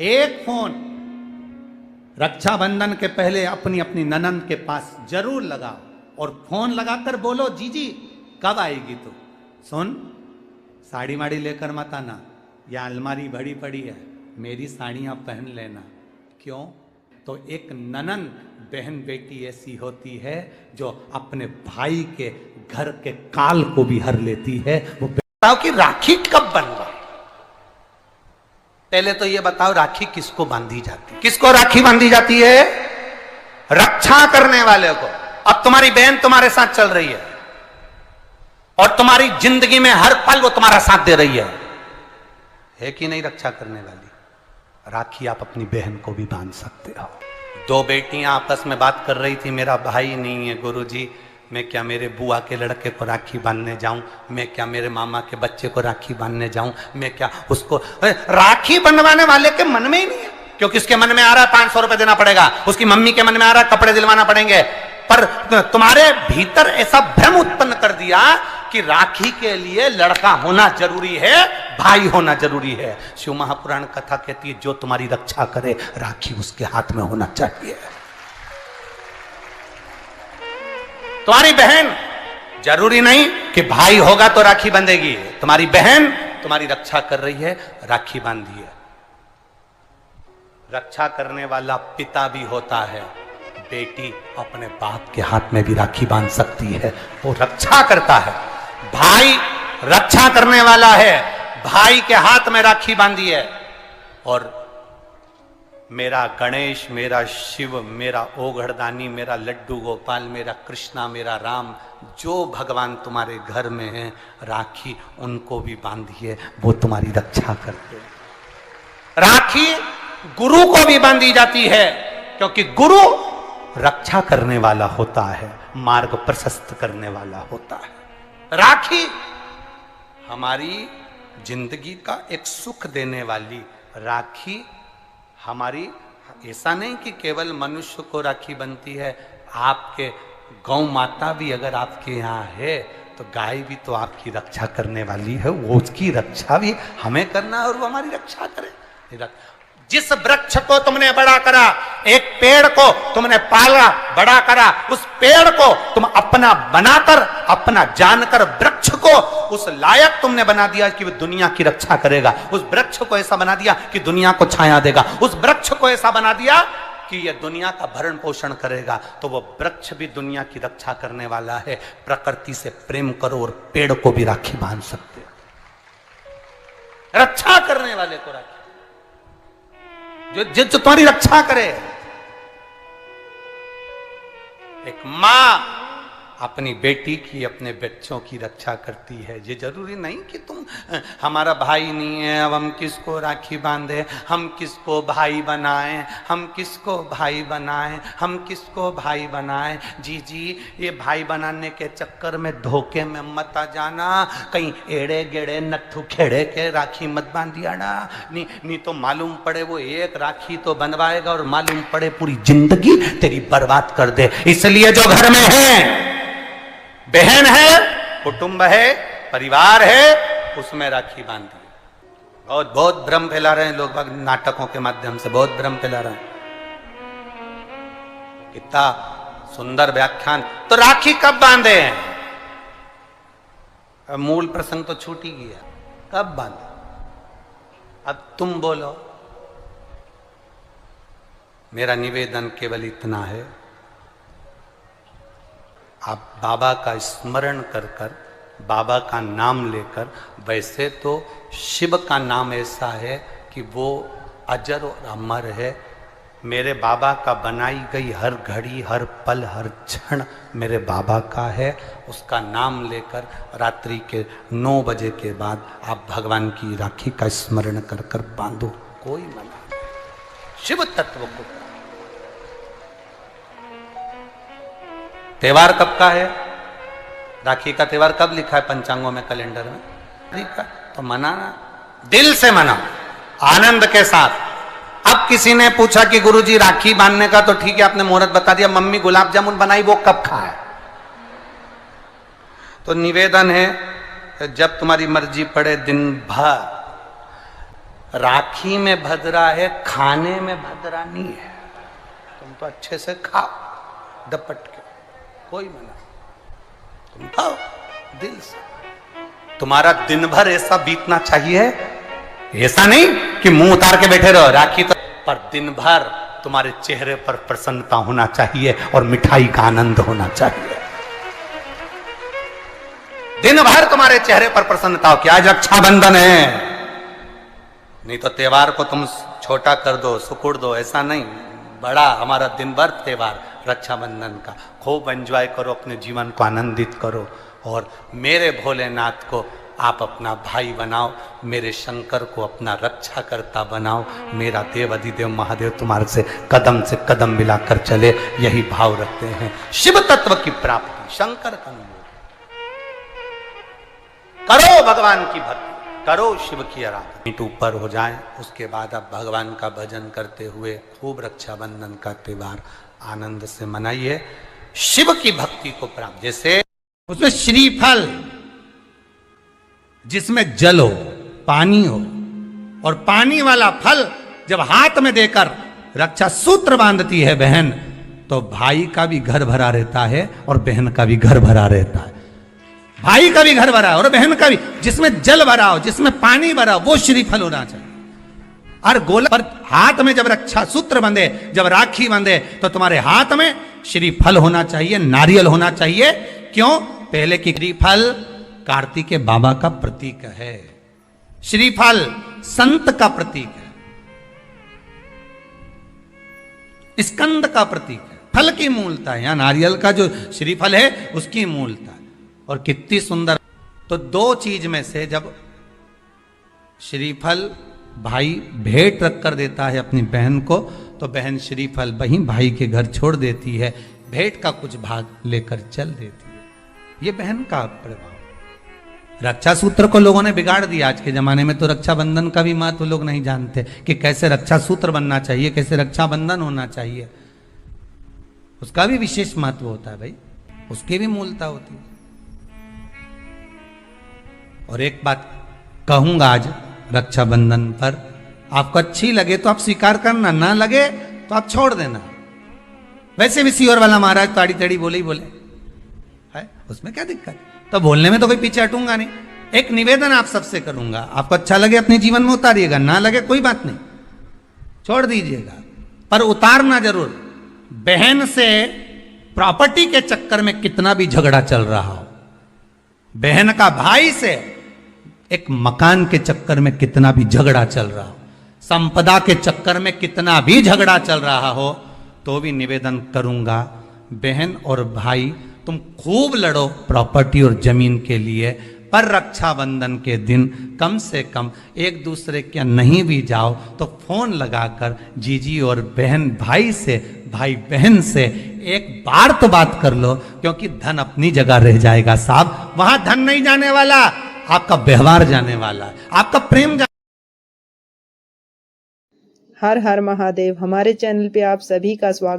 एक फोन रक्षाबंधन के पहले अपनी अपनी ननंद के पास जरूर लगाओ और फोन लगाकर बोलो जीजी कब आएगी तू। सुन, साड़ी माड़ी लेकर मत आना, या अलमारी भरी पड़ी है, मेरी साड़ियां पहन लेना। क्यों? तो एक ननंद बहन बेटी ऐसी होती है जो अपने भाई के घर के काल को भी हर लेती है। वो बताओ कि राखी कब बनवा। पहले तो ये बताओ राखी किसको बांधी जाती है? किसको राखी बांधी जाती है? रक्षा करने वाले को। अब तुम्हारी बहन तुम्हारे साथ चल रही है और तुम्हारी जिंदगी में हर पल वो तुम्हारा साथ दे रही है कि नहीं? रक्षा करने वाली राखी आप अपनी बहन को भी बांध सकते हो। दो बेटियां आपस में बात कर रही थी, मेरा भाई नहीं है गुरुजी, मैं क्या मेरे बुआ के लड़के को राखी बांधने जाऊं, मैं क्या मेरे मामा के बच्चे को राखी बांधने जाऊं, मैं क्या उसको। राखी बंधवाने वाले के मन में ही नहीं है, क्योंकि उसके मन में आ रहा है 500 रुपए देना पड़ेगा, उसकी मम्मी के मन में आ रहा है कपड़े दिलवाना पड़ेंगे। पर तुम्हारे भीतर ऐसा भ्रम उत्पन्न कर दिया कि राखी के लिए लड़का होना जरूरी है, भाई होना जरूरी है। शिव महापुराण कथा कहती है जो तुम्हारी रक्षा करे राखी उसके हाथ में होना चाहिए। तुम्हारी बहन जरूरी नहीं कि भाई होगा तो राखी बंधेगी, तुम्हारी बहन तुम्हारी रक्षा कर रही है, राखी बांधिए। रक्षा करने वाला पिता भी होता है, बेटी अपने बाप के हाथ में भी राखी बांध सकती है, वो रक्षा करता है। भाई रक्षा करने वाला है, भाई के हाथ में राखी बांधी है। और मेरा गणेश, मेरा शिव, मेरा ओघड़दानी, मेरा लड्डू गोपाल, मेरा कृष्णा, मेरा राम, जो भगवान तुम्हारे घर में है, राखी उनको भी बांधिए, वो तुम्हारी रक्षा करते हैं। राखी गुरु को भी बांधी जाती है, क्योंकि गुरु रक्षा करने वाला होता है, मार्ग प्रशस्त करने वाला होता है। राखी हमारी जिंदगी का एक सुख देने वाली, राखी हमारी, ऐसा नहीं कि केवल मनुष्य को राखी बनती है, आपके गौ माता भी अगर आपके यहाँ है तो गाय भी तो आपकी रक्षा करने वाली है, वो उसकी रक्षा भी हमें करना और वो हमारी रक्षा करे। जिस वृक्ष को तुमने बड़ा करा, एक पेड़ को तुमने पाला बड़ा करा, उस पेड़ को तुम अपना बनाकर, अपना जानकर वृक्ष को उस लायक तुमने बना दिया कि वो दुनिया की रक्षा करेगा। उस वृक्ष को ऐसा बना दिया कि दुनिया को छाया देगा। उस वृक्ष को ऐसा बना दिया कि यह दुनिया का भरण पोषण करेगा। तो वो वृक्ष भी दुनिया की रक्षा करने वाला है। प्रकृति से प्रेम करो और पेड़ को भी राखी बांध सकते हो, रक्षा करने वाले को राखी, जो तुम्हारी रक्षा करे। एक मां अपनी बेटी की, अपने बच्चों की रक्षा करती है। ये जरूरी नहीं कि तुम हमारा भाई नहीं है, अब हम किसको राखी बांधे, हम किसको भाई बनाएं, हम किसको भाई बनाएं, हम किसको भाई बनाएं। जी ये भाई बनाने के चक्कर में धोखे में मत आ जाना, कहीं एड़े गेड़े नट्ठू खेड़े के राखी मत बांधिया ना, नहीं तो मालूम पड़े वो एक राखी तो बनवाएगा और मालूम पड़े पूरी जिंदगी तेरी बर्बाद कर दे। इसलिए जो घर में है, बहन है, कुटुंब है, परिवार है, उसमें राखी बांधी। बहुत भ्रम फैला रहे हैं लोग बाग नाटकों के माध्यम से, बहुत भ्रम फैला रहे हैं। कितना सुंदर व्याख्यान। तो राखी कब बांधे हैं? अब मूल प्रसंग तो छूट ही गया, कब बांधे? अब तुम बोलो। मेरा निवेदन केवल इतना है, आप बाबा का स्मरण कर कर, बाबा का नाम लेकर, वैसे तो शिव का नाम ऐसा है कि वो अजर और अमर है। मेरे बाबा का बनाई गई हर घड़ी, हर पल, हर क्षण मेरे बाबा का है। उसका नाम लेकर रात्रि के 9 बजे के बाद आप भगवान की राखी का स्मरण कर कर बांधो, कोई मना नहीं। शिव तत्व को। त्योहार कब का है? राखी का त्योहार कब लिखा है पंचांगों में, कैलेंडर में? तो मनाना, दिल से मनाओ, आनंद के साथ। अब किसी ने पूछा कि गुरुजी राखी बांधने का तो ठीक है, आपने मुहूर्त बता दिया, मम्मी गुलाब जामुन बनाई, वो कब खाए? तो निवेदन है, जब तुम्हारी मर्जी पड़े दिन भर राखी में भद्रा है, खाने में भद्रा नहीं है। तुम तो अच्छे से खाओ दपट के, कोई मना, तुम खाओ दिल से। तुम्हारा दिन भर ऐसा बीतना चाहिए, ऐसा नहीं कि मुंह उतार के बैठे रहो राखी तो, पर दिन भर तुम्हारे चेहरे पर प्रसन्नता होना चाहिए और मिठाई का आनंद होना चाहिए। दिन भर तुम्हारे चेहरे पर प्रसन्नता हो कि आज रक्षाबंधन है, नहीं तो त्योहार को तुम छोटा कर दो, सुकुड़ दो, ऐसा नहीं। बड़ा हमारा दिन भर त्योहार रक्षाबंधन का, खूब एंजॉय करो, अपने जीवन को आनंदित करो। और मेरे भोलेनाथ को आप अपना भाई बनाओ, मेरे शंकर को अपना रक्षा करता बनाओ। मेरा देव अधिदेव महादेव तुम्हारे से कदम मिलाकर चले, यही भाव रखते हैं। शिव तत्व की प्राप्ति, शंकर का अनुभव करो, भगवान की भक्ति करो, शिव की आराधना। मीट ऊपर हो जाए, उसके बाद आप भगवान का भजन करते हुए खूब रक्षाबंधन का त्योहार आनंद से मनाइए। शिव की भक्ति को प्राप्त, जैसे उसमें श्रीफल, जिसमें जल हो, पानी हो, और पानी वाला फल जब हाथ में देकर रक्षा सूत्र बांधती है बहन, तो भाई का भी घर भरा रहता है और बहन का भी घर भरा रहता है। भाई का भी घर भरा और बहन का भी, जिसमें जल भरा हो, जिसमें पानी भरा हो, वो श्रीफल होना चाहिए। और गोला पर हाथ में जब रक्षा सूत्र बंधे, जब राखी बंधे, तो तुम्हारे हाथ में श्रीफल होना चाहिए, नारियल होना चाहिए। क्यों? पहले की श्रीफल कार्तिकेय बाबा का प्रतीक है, श्रीफल संत का प्रतीक है, स्कंद का प्रतीक है। फल की मूलता है, यहां नारियल का जो श्रीफल है उसकी मूलता है। और कितनी सुंदर, तो दो चीज में से जब श्रीफल भाई भेंट रख कर देता है अपनी बहन को, तो बहन श्रीफल वहीं भाई के घर छोड़ देती है, भेंट का कुछ भाग लेकर चल देती है। ये बहन का प्रभाव। रक्षा सूत्र को लोगों ने बिगाड़ दिया। आज के जमाने में तो रक्षाबंधन का भी महत्व लोग नहीं जानते कि कैसे रक्षा सूत्र बनना चाहिए, कैसे रक्षाबंधन होना चाहिए। उसका भी विशेष महत्व होता है भाई, उसकी भी मूलता होती है। और एक बात कहूंगा आज रक्षाबंधन पर, आपको अच्छी लगे तो आप स्वीकार करना, ना लगे तो आप छोड़ देना। वैसे भी सीवर वाला महाराज ताड़ी ताड़ी बोले ही बोले है, उसमें क्या दिक्कत? तो बोलने में तो कोई पीछे हटूंगा नहीं। एक निवेदन आप सबसे करूंगा, आपको अच्छा लगे अपने जीवन में उतारिएगा, ना लगे कोई बात नहीं, छोड़ दीजिएगा, पर उतारना जरूर। बहन से प्रॉपर्टी के चक्कर में कितना भी झगड़ा चल रहा हो, बहन का भाई से एक मकान के चक्कर में कितना भी झगड़ा चल रहा हो, संपदा के चक्कर में कितना भी झगड़ा चल रहा हो, तो भी निवेदन करूंगा, बहन और भाई तुम खूब लड़ो प्रॉपर्टी और जमीन के लिए, पर रक्षाबंधन के दिन कम से कम एक दूसरे के नहीं भी जाओ तो फोन लगाकर जीजी और बहन भाई से, भाई बहन से एक बार तो बात कर लो, क्योंकि धन अपनी जगह रह जाएगा साहब। वहां धन नहीं जाने वाला, आपका व्यवहार जाने वाला है, आपका प्रेम हर हर महादेव। हमारे चैनल पे आप सभी का स्वागत।